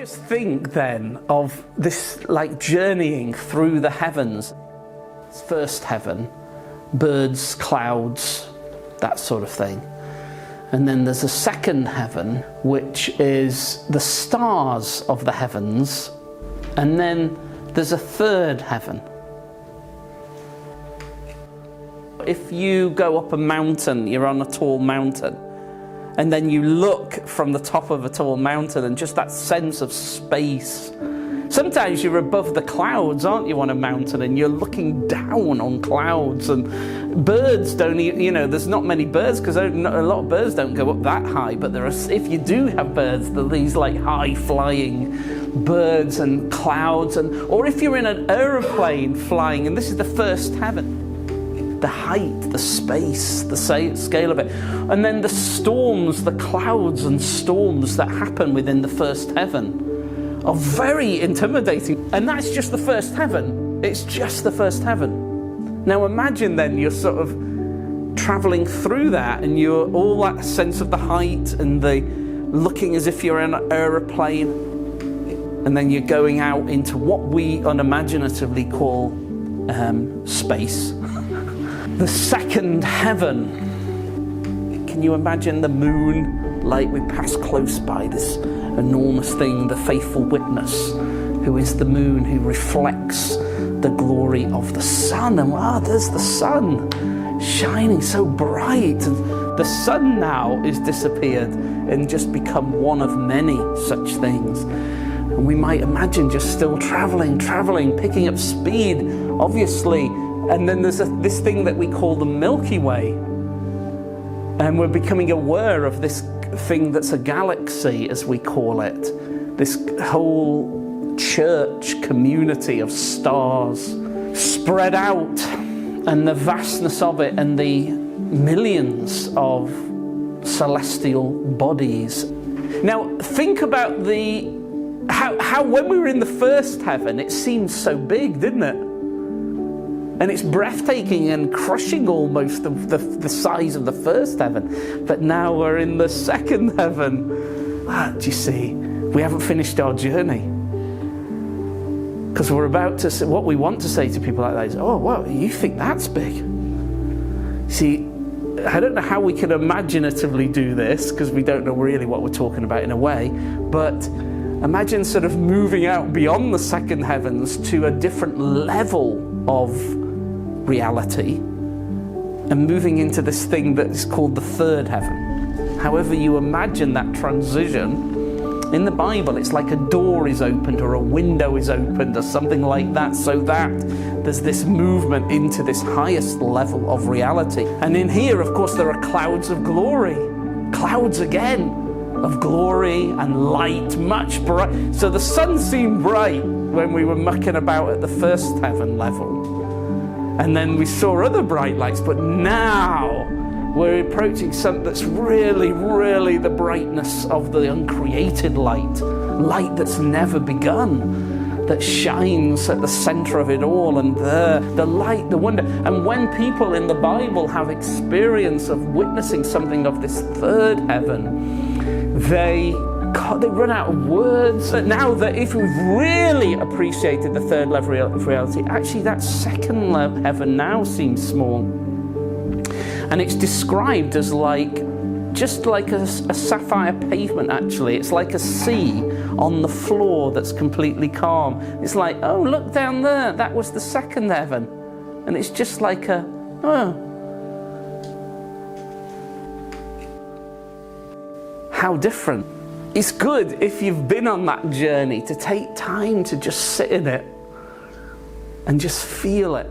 Just think then of this like journeying through the heavens. First heaven, birds, clouds, that sort of thing. And then there's a second heaven, which is the stars of the heavens. And then there's a third heaven. If you go up a mountain, you're on a tall mountain, and then you look from the top of a tall mountain and just that sense of space. Sometimes you're above the clouds, aren't you, on a mountain, and you're looking down on clouds, and birds don't, there's not many birds because a lot of birds don't go up that high, but there are, if you do have birds, there are these like high flying birds and clouds, or if you're in an aeroplane flying, and this is the first heaven. The height, the space, the scale of it. And then the storms, the clouds and storms that happen within the first heaven are very intimidating. And that's just the first heaven. It's just the first heaven. Now imagine then you're sort of traveling through that, and you're all that sense of the height and the looking as if you're in an aeroplane. And then you're going out into what we unimaginatively call space. The second heaven. Can you imagine the moon? Like we pass close by this enormous thing, the faithful witness, who is the moon, who reflects the glory of the sun. And there's the sun shining so bright. And the sun now is disappeared and just become one of many such things. And we might imagine just still traveling, picking up speed, obviously. And then there's this thing that we call the Milky Way. And we're becoming aware of this thing that's a galaxy, as we call it. This whole church community of stars spread out, and the vastness of it, and the millions of celestial bodies. Now, think about how when we were in the first heaven, it seemed so big, didn't it? And it's breathtaking and crushing almost the size of the first heaven. But now we're in the second heaven. Do you see? We haven't finished our journey. Because we're about to say, what we want to say to people like that is, oh, well, you think that's big? See, I don't know how we can imaginatively do this, because we don't know really what we're talking about in a way. But imagine sort of moving out beyond the second heavens to a different level of reality and moving into this thing that is called the third heaven. However you imagine that transition, in the Bible it's like a door is opened or a window is opened or something like that, so that there's this movement into this highest level of reality. And in here, of course, there are clouds of glory, clouds again of glory and light, much bright. So the sun seemed bright when we were mucking about at the first heaven level. And then we saw other bright lights, but now we're approaching something that's really, really the brightness of the uncreated light that's never begun, that shines at the center of it all, and the light, the wonder. And when people in the Bible have experience of witnessing something of this third heaven, they run out of words. But now that if we've really appreciated the third level of reality, actually that second heaven now seems small. And it's described as just like a sapphire pavement, actually. It's like a sea on the floor that's completely calm. It's like, oh, look down there, that was the second heaven. And it's just like how different. It's good if you've been on that journey to take time to just sit in it and just feel it.